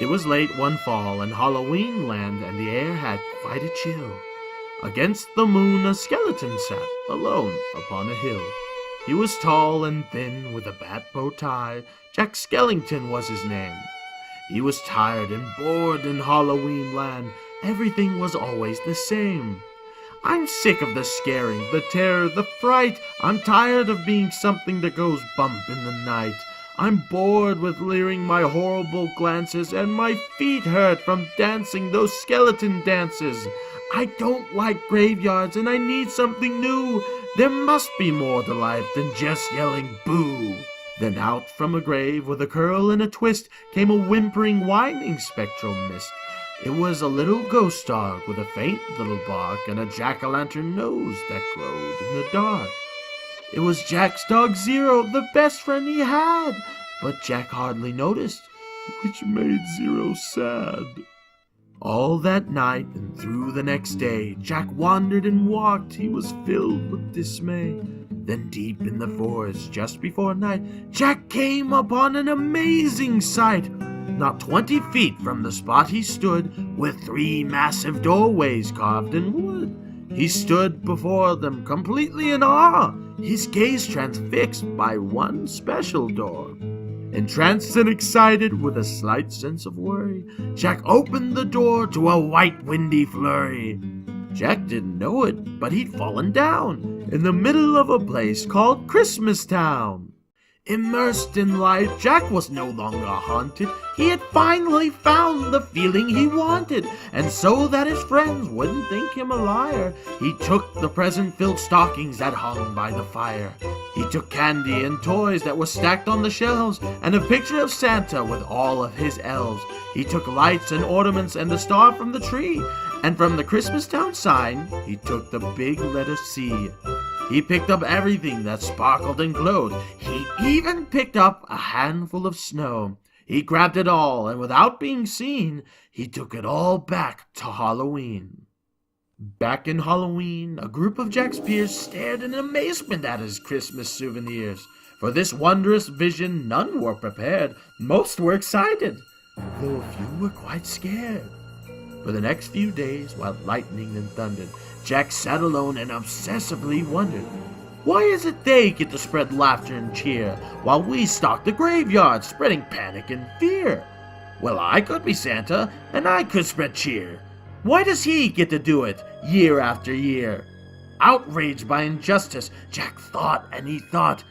It was late one fall in Halloween land, and the air had quite a chill. Against the moon a skeleton sat, alone upon a hill. He was tall and thin, with a bat bow tie. Jack Skellington was his name. He was tired and bored in Halloween land. Everything was always the same. I'm sick of the scaring, the terror, the fright. I'm tired of being something that goes bump in the night. I'm bored with leering my horrible glances, and my feet hurt from dancing those skeleton dances. I don't like graveyards, and I need something new. There must be more to life than just yelling boo. Then out from a grave with a curl and a twist came a whimpering, whining spectral mist. It was a little ghost dog with a faint little bark and a jack-o'-lantern nose that glowed in the dark. It was Jack's dog Zero, the best friend he had, but Jack hardly noticed, which made Zero sad. All that night and through the next day, Jack wandered and walked. He was filled with dismay. Then deep in the forest, just before night, Jack came upon an amazing sight. Not 20 feet from the spot he stood, with 3 massive doorways carved in wood. He stood before them completely in awe, his gaze transfixed by one special door. Entranced and excited, with a slight sense of worry, Jack opened the door to a white windy flurry. Jack didn't know it, but he'd fallen down in the middle of a place called Christmas Town. Immersed in life, Jack was no longer haunted. He had finally found the feeling he wanted, and so that his friends wouldn't think him a liar, he took the present-filled stockings that hung by the fire. He took candy and toys that were stacked on the shelves, and a picture of Santa with all of his elves. He took lights and ornaments and the star from the tree, and from the Christmas Town sign, he took the big letter C. He picked up everything that sparkled and glowed. He even picked up a handful of snow. He grabbed it all, and without being seen, he took it all back to Halloween. Back in Halloween, a group of Jack's peers stared in amazement at his Christmas souvenirs. For this wondrous vision, none were prepared. Most were excited, though a few were quite scared. For the next few days, while lightning and thundered, Jack sat alone and obsessively wondered, why is it they get to spread laughter and cheer, while we stalk the graveyard, spreading panic and fear? Well, I could be Santa, and I could spread cheer. Why does he get to do it, year after year? Outraged by injustice, Jack thought and he thought.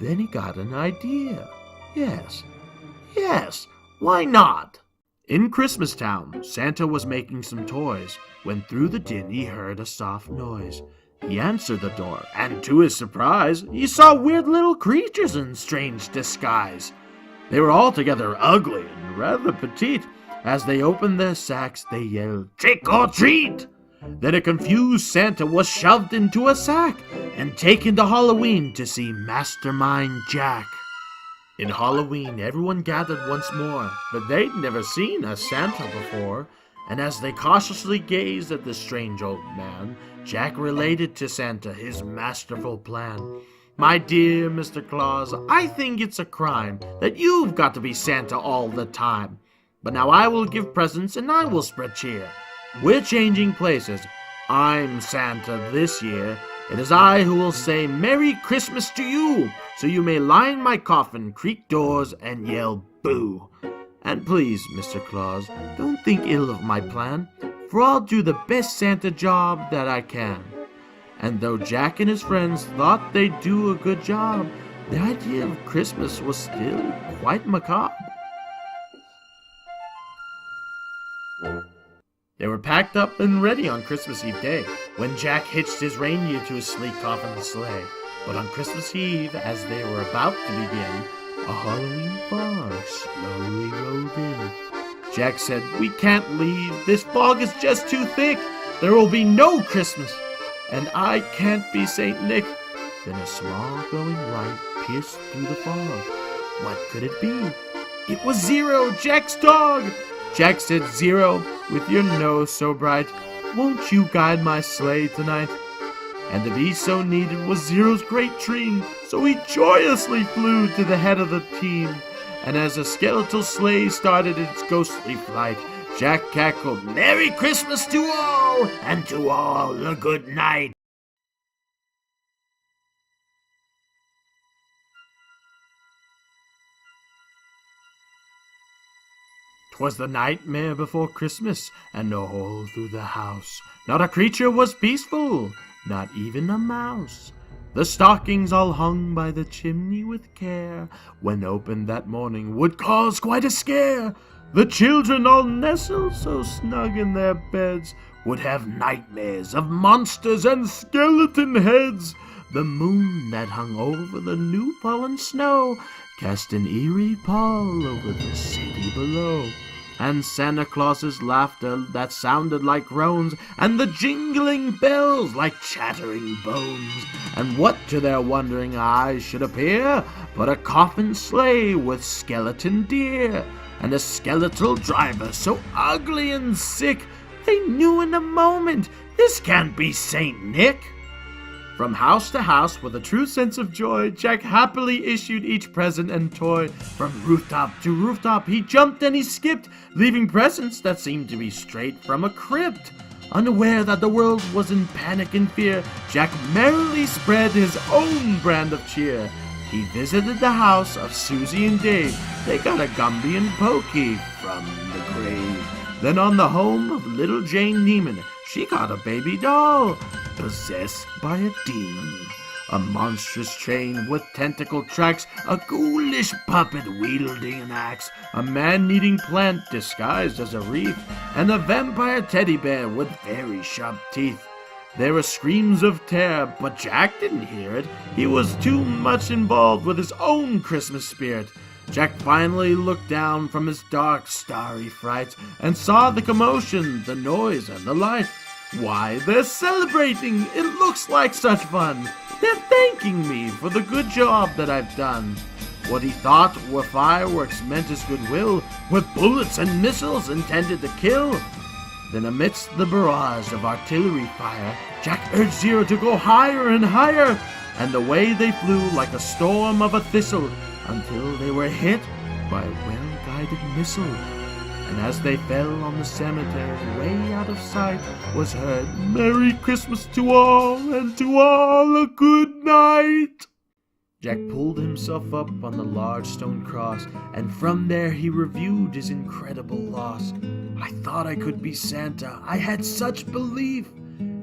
Then he got an idea. Yes, why not? In Christmas Town, Santa was making some toys, when through the din he heard a soft noise. He answered the door, and to his surprise, he saw weird little creatures in strange disguise. They were altogether ugly and rather petite. As they opened their sacks, they yelled, "Trick or treat!" Then a confused Santa was shoved into a sack and taken to Halloween to see Mastermind Jack. In Halloween, everyone gathered once more, but they'd never seen a Santa before, and as they cautiously gazed at the strange old man, Jack related to Santa his masterful plan. "My dear Mr. Claus, I think it's a crime that you've got to be Santa all the time. But now I will give presents and I will spread cheer. We're changing places. I'm Santa this year. It is I who will say Merry Christmas to you, so you may line my coffin, creak doors, and yell boo. And please, Mr. Claus, don't think ill of my plan, for I'll do the best Santa job that I can." And though Jack and his friends thought they'd do a good job, the idea of Christmas was still quite macabre. They were packed up and ready on Christmas Eve day, when Jack hitched his reindeer to his sleek coffin sleigh. But on Christmas Eve, as they were about to begin, a Halloween fog slowly rolled in. Jack said, "We can't leave. This fog is just too thick. There will be no Christmas. And I can't be Saint Nick." Then a small glowing light pierced through the fog. What could it be? It was Zero, Jack's dog. Jack said, "Zero, with your nose so bright, won't you guide my sleigh tonight?" And to be so needed was Zero's great dream, so he joyously flew to the head of the team. and as a skeletal sleigh started its ghostly flight, Jack cackled, "Merry Christmas to all, and to all a good night." 'Twas the nightmare before Christmas, and all through the house not a creature was peaceful, not even a mouse. The stockings all hung by the chimney with care, when opened that morning would cause quite a scare. The children all nestled so snug in their beds would have nightmares of monsters and skeleton heads. The moon that hung over the new fallen snow cast an eerie pall over the city below. And Santa Claus's laughter that sounded like groans, and the jingling bells like chattering bones. And what to their wondering eyes should appear but a coffin sleigh with skeleton deer, and a skeletal driver so ugly and sick, they knew in a moment, this can't be Saint Nick. From house to house, with a true sense of joy, Jack happily issued each present and toy. From rooftop to rooftop he jumped and he skipped, leaving presents that seemed to be straight from a crypt. Unaware that the world was in panic and fear, Jack merrily spread his own brand of cheer. He visited the house of Susie and Dave. They got a Gumby and Pokey from the grave. Then on the home of little Jane Neiman, she got a baby doll, possessed by a demon. A monstrous chain with tentacle tracks, a ghoulish puppet wielding an axe, a man-eating plant disguised as a wreath, and a vampire teddy bear with very sharp teeth. There were screams of terror, but Jack didn't hear it. He was too much involved with his own Christmas spirit. Jack finally looked down from his dark, starry fright and saw the commotion, the noise, and the light. Why, they're celebrating! It looks like such fun! They're thanking me for the good job that I've done. What he thought were fireworks meant his goodwill, with bullets and missiles intended to kill. Then amidst the barrage of artillery fire, Jack urged Zero to go higher and higher, and away they flew like a storm of a thistle, until they were hit by a well-guided missile. And as they fell on the cemetery, way out of sight, was heard, "Merry Christmas to all, and to all a good night." Jack pulled himself up on the large stone cross, and from there he reviewed his incredible loss. "I thought I could be Santa, I had such belief."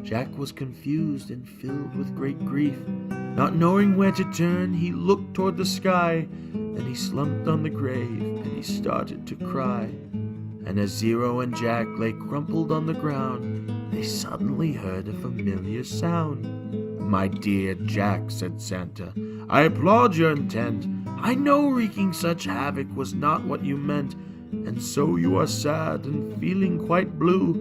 Jack was confused and filled with great grief. Not knowing where to turn, he looked toward the sky, then he slumped on the grave, and he started to cry. And as Zero and Jack lay crumpled on the ground, they suddenly heard a familiar sound. "My dear Jack," said Santa, "I applaud your intent. I know wreaking such havoc was not what you meant, and so you are sad and feeling quite blue.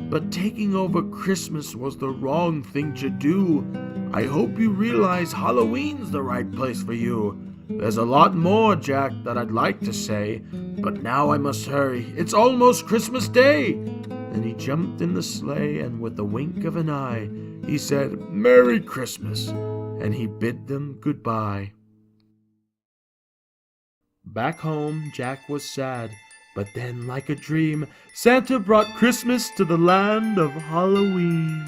But taking over Christmas was the wrong thing to do. I hope you realize Halloween's the right place for you. There's a lot more, Jack, that I'd like to say, but now I must hurry. It's almost Christmas Day." Then he jumped in the sleigh, and with a wink of an eye, he said, "Merry Christmas," and he bid them goodbye. Back home, Jack was sad, but then, like a dream, Santa brought Christmas to the land of Halloween.